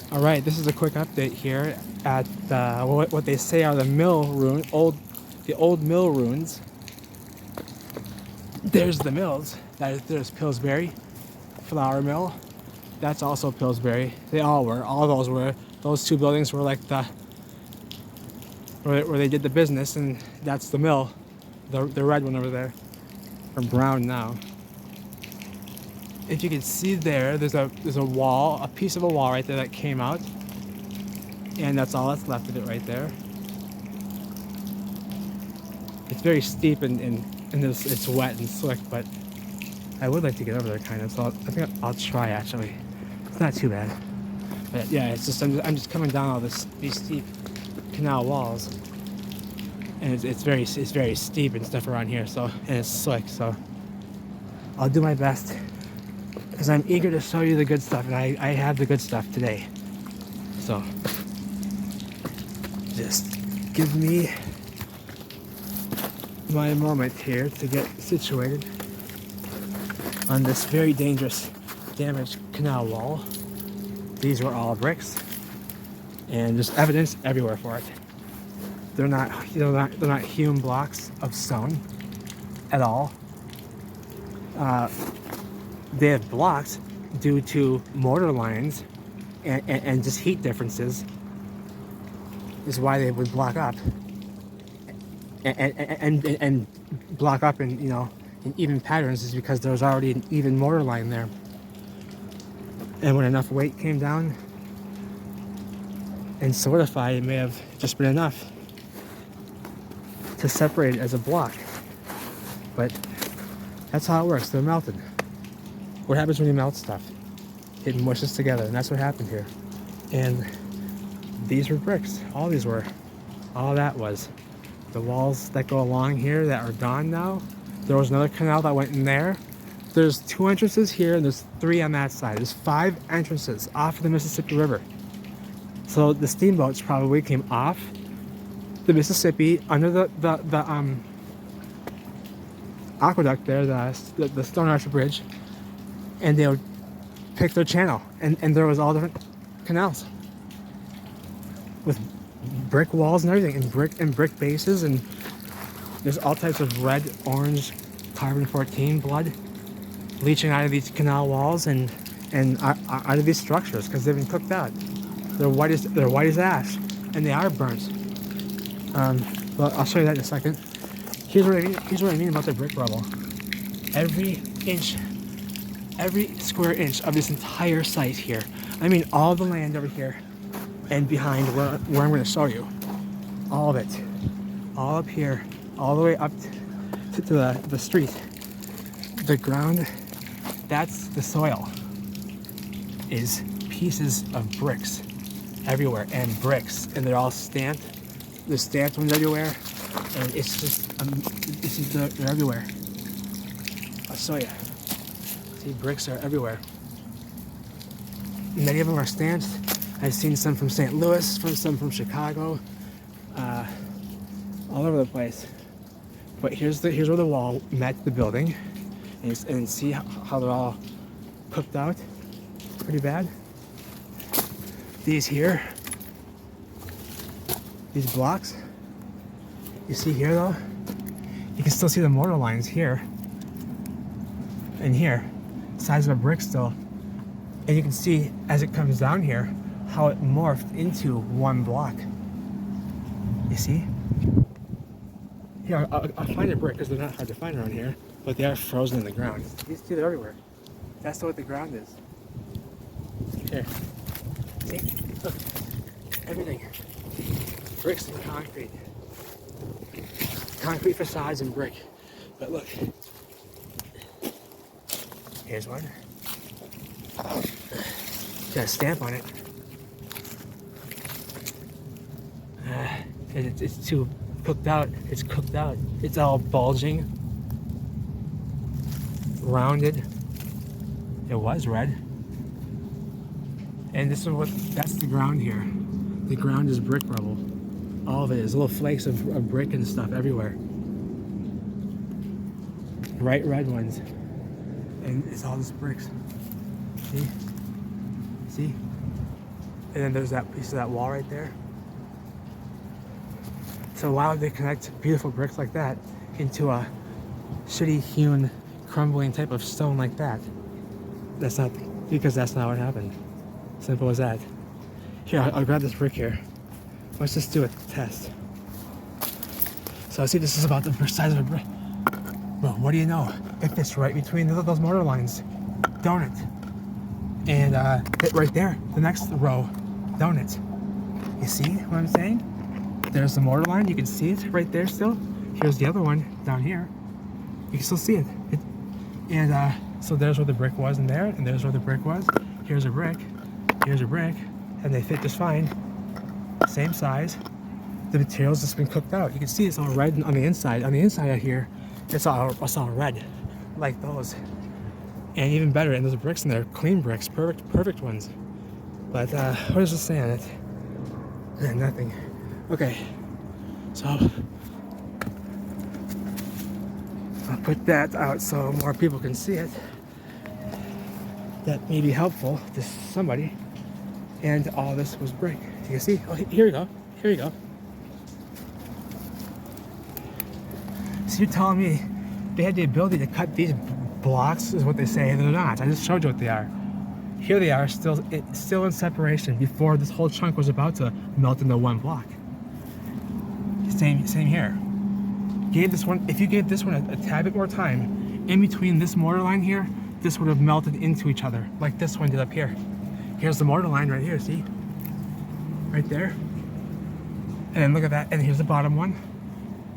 All right, this is a quick update here at what they say are the the old mill ruins. There's the mills. There's Pillsbury Flour Mill. That's also Pillsbury. They all were. All those were. Those two buildings were like where they did the business, and that's the mill, the red one over there, or brown now. If you can see there's a wall, a piece of a wall right there that came out, and that's all that's left of it right there. It's very steep and it's wet and slick, but I would like to get over there kind of. So I think I'll try actually. It's not too bad. But yeah, it's just I'm just coming down all these steep canal walls, and it's very steep and stuff around here. So and it's slick. So I'll do my best because I'm eager to show you the good stuff, and I have the good stuff today. So just give me my moment here to get situated on this very dangerous, damaged canal wall. These were all bricks, and there's evidence everywhere for it. They're not hewn blocks of stone at all. They have blocks due to mortar lines and just heat differences is why they would block up and block up in in even patterns is because there was already an even mortar line there. And when enough weight came down and solidified, it may have just been enough to separate it as a block. But that's how it works. They're melted. What happens when you melt stuff? It mushes together, and that's what happened here. And these were bricks. All these were. All that was. The walls that go along here that are gone now. There was another canal that went in there. There's 2 entrances here, and there's 3 on that side. There's 5 entrances off of the Mississippi River. So the steamboats probably came off the Mississippi under the aqueduct there, the Stone Arch Bridge, and they would pick their channel. And there was all different canals with brick walls and everything, and brick bases, and there's all types of red, orange, carbon-14 blood leaching out of these canal walls and out of these structures because they've been cooked out. They're white as ash, and they are burnt. Well, I'll show you that in a second. Here's what I mean about the brick rubble. Every square inch of this entire site here, I mean all the land over here and behind where I'm going to show you, all of it, all up here, all the way up to the street, the ground, that's the soil, is pieces of bricks everywhere, and bricks, and they're all stamped. There's stamped ones everywhere, and it's just they're everywhere. I'll show you. See, bricks are everywhere. Many of them are stamped. I've seen some from St. Louis, some from Chicago, all over the place. But here's where the wall met the building, and see how they're all cooked out. Pretty bad. These here, these blocks, you see here though, you can still see the mortar lines here and here, size of a brick still, and you can see as it comes down here how it morphed into one block. You see? Here, I'll find a brick because they're not hard to find around here, but they are frozen in the ground. These two are everywhere. That's what the ground is. Here. See? Look. Everything. Bricks and concrete. Concrete facades and brick. But look. Here's one. Got a stamp on it. It's too cooked out. It's cooked out. It's all bulging, rounded. It was red. And this is that's the ground here. The ground is brick rubble. All of it is little flakes of brick and stuff everywhere. Bright red ones. And it's all just bricks. See? See? and then there's that piece of that wall right there. So why would they connect beautiful bricks like that into a shitty hewn, crumbling type of stone like that? That's not, because that's not what happened. Simple as that. Here, I'll grab this brick here. Let's just do a test. So see, this is about the size of a brick. Well, what do you know? It fits right between those mortar lines, don't it? And it right there, the next row, don't it? You see what I'm saying? There's the mortar line, you can see it right there still. Here's the other one down here. You can still see it. So there's where the brick was in there, and there's where the brick was. Here's a brick, and they fit just fine. Same size. The material's just been cooked out. You can see it's all red on the inside. On the inside out here, it's all red, like those. And even better, and there's bricks in there, clean bricks, perfect ones. But what does it say on it? Nothing. Okay, so I'll put that out so more people can see it. That may be helpful to somebody. And all this was brick. You can see. Oh, here we go. Here you go. So you're telling me they had the ability to cut these blocks, is what they say. They're not. I just showed you what they are. Here they are, still in separation before this whole chunk was about to melt into one block. Same here. If you gave this one a tad bit more time, in between this mortar line here, this would have melted into each other, like this one did up here. Here's the mortar line right here, see? Right there. And then look at that, and here's the bottom one.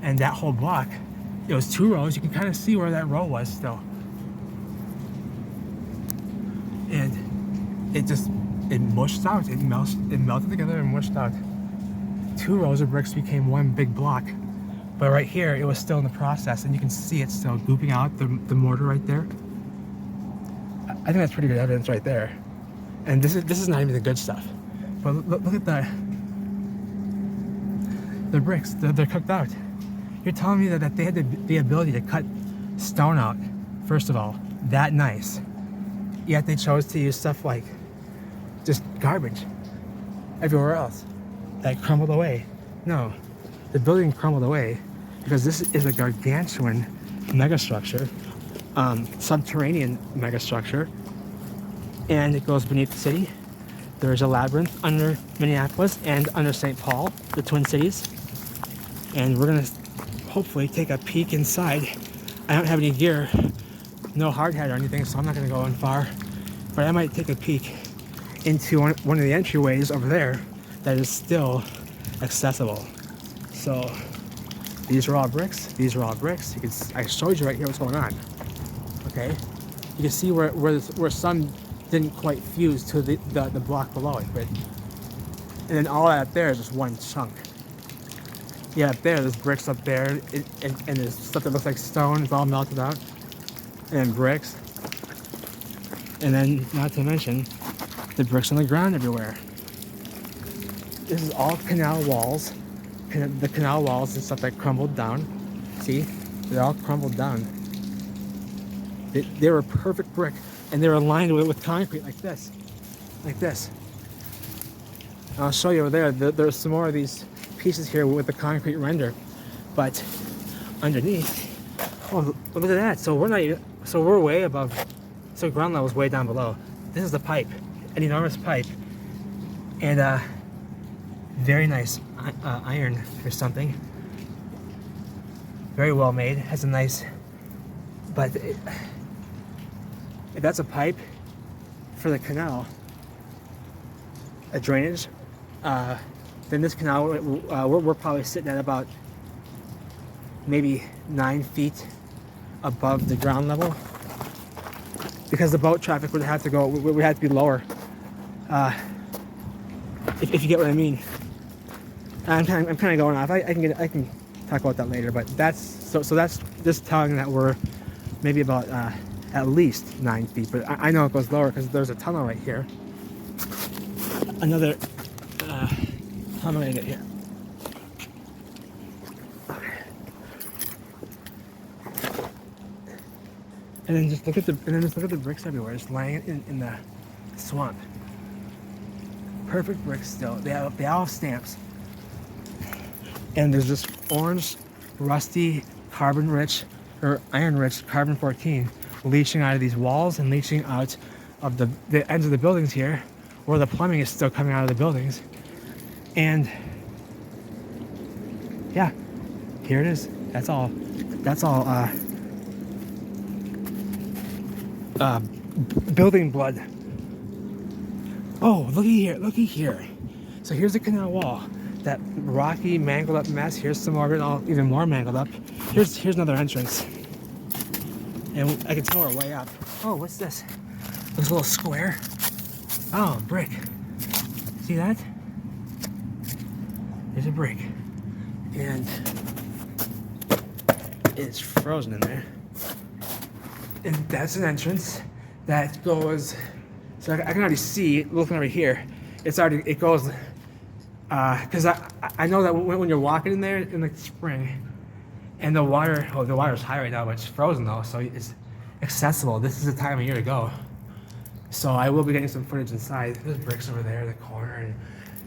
And that whole block, it was 2 rows. You can kind of see where that row was still. And it mushed out. It melted together and mushed out. 2 rows of bricks became one big block. But right here, it was still in the process, and you can see it still gooping out, the mortar right there. I think that's pretty good evidence right there. And this is not even the good stuff. But look at the bricks. They're cooked out. You're telling me that they had the ability to cut stone out, first of all, that nice. Yet they chose to use stuff like just garbage everywhere else that crumbled away. No, the building crumbled away because this is a gargantuan megastructure, subterranean megastructure, and it goes beneath the city. There's a labyrinth under Minneapolis and under St. Paul, the Twin Cities, and we're gonna hopefully take a peek inside. I don't have any gear, no hard hat or anything, so I'm not gonna go in far, but I might take a peek into one of the entryways over there that is still accessible. So these are all bricks. These are all bricks. I showed you right here what's going on. Okay, you can see where some didn't quite fuse to the block below it, but and then all that up there is just one chunk. Yeah, up there's bricks up there, and there's stuff that looks like stone. It's all melted out, and then bricks, and then not to mention the bricks on the ground everywhere. This is all canal walls. The canal walls and stuff that crumbled down. See, they're all crumbled down. They were perfect brick, and they were lined with concrete like this, like this. And I'll show you over there. There's some more of these pieces here with the concrete render, but underneath, oh, look at that. So we're way above. So ground level is way down below. This is the pipe, an enormous pipe, and very nice iron or something. Very well made. Has a nice, but if that's a pipe for the canal, a drainage, then this canal, we're probably sitting at about maybe 9 feet above the ground level, because the boat traffic would have to go, would have to be lower, if you get what I mean. I'm kind of going off. I can talk about that later, but that's just telling that we're maybe about at least 9 feet, but I know it goes lower because there's a tunnel right here. Another how am I gonna get here? Okay. And then just look at the bricks everywhere, just laying in the swamp. Perfect bricks still. They all have stamps. And there's this orange, rusty, carbon-rich, or iron-rich carbon-14 leaching out of these walls and leaching out of the ends of the buildings here, where the plumbing is still coming out of the buildings. And yeah, here it is. That's all building blood. Oh, looky here. So here's the canal wall. That rocky, mangled up mess. Here's some more of it, all even more mangled up. Here's another entrance. And I can tell we're way up. Oh, what's this? This little square. Oh, brick. See that? There's a brick. And it's frozen in there. And that's an entrance that goes, so I can already see, looking over here, it goes, because I know that when you're walking in there in the spring, and the water's high right now, but it's frozen though, so it's accessible. This is the time of year to go. So I will be getting some footage inside. There's bricks over there in the corner.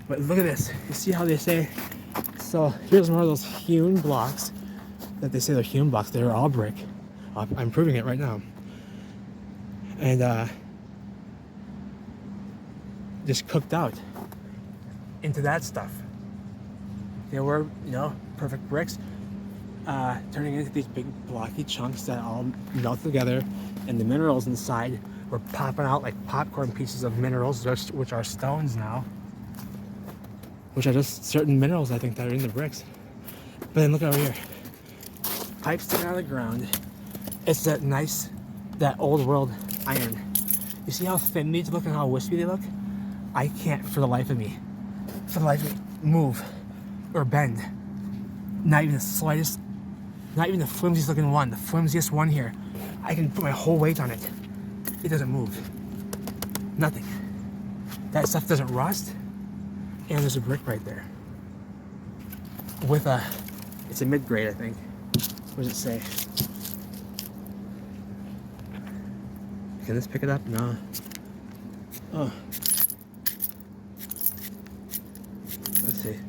But look at this. You see how they say, so here's one of those hewn blocks that they say they're hewn blocks. They're all brick. I'm proving it right now. And just cooked out into that stuff. They were, perfect bricks, turning into these big blocky chunks that all melt together, and the minerals inside were popping out like popcorn pieces of minerals, which are stones now, which are just certain minerals, I think, that are in the bricks. But then look over here. Pipes sticking out of the ground. It's that old world iron. You see how thin these look and how wispy they look? I can't, for the life of me, move or bend. Not even the slightest, not even the flimsiest looking one, the flimsiest one here. I can put my whole weight on it. It doesn't move. Nothing. That stuff doesn't rust. And there's a brick right there. It's a mid-grade, I think. What does it say? Can this pick it up? No. Oh. Let's see.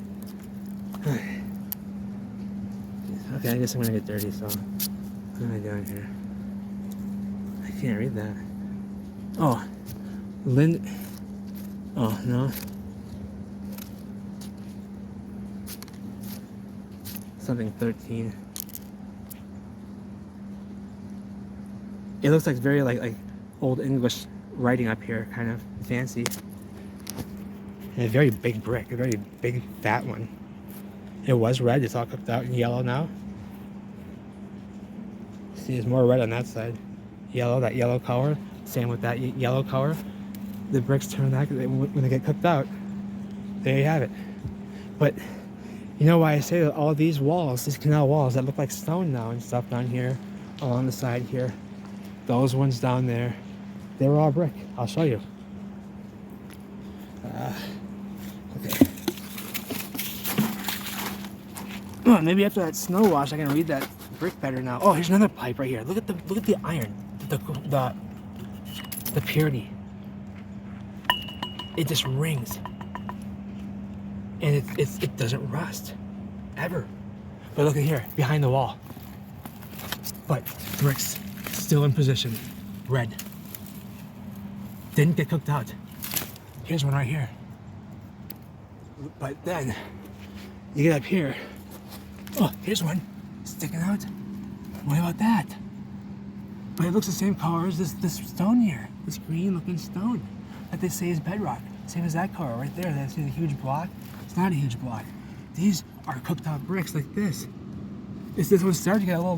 Okay, I guess I'm gonna get dirty, so what am I doing here? I can't read that. Oh. Oh, no. Something 13. It looks like very like old English writing up here, kind of fancy. And a very big brick, a very big fat one. It was red, it's all cooked out in yellow now. See, there's more red on that side. Yellow, that yellow color. Same with that yellow color. The bricks turn that, when they get cooked out, there you have it. But you know why I say that all these walls, these canal walls that look like stone now and stuff down here, along the side here, those ones down there, they were all brick. I'll show you. Okay. Oh, maybe after that snow wash, I can read that brick better now. Oh, here's another pipe right here. Look at the iron, the purity. It just rings, and it doesn't rust, ever. But look at here, behind the wall. But bricks still in position, red. Didn't get cooked out. Here's one right here. But then you get up here. Oh, here's one sticking out. What about that? But it looks the same color as this stone here. This green looking stone that they say is bedrock. Same as that color right there. That's a huge block. It's not a huge block. These are cooked out bricks like this. This one started to get a little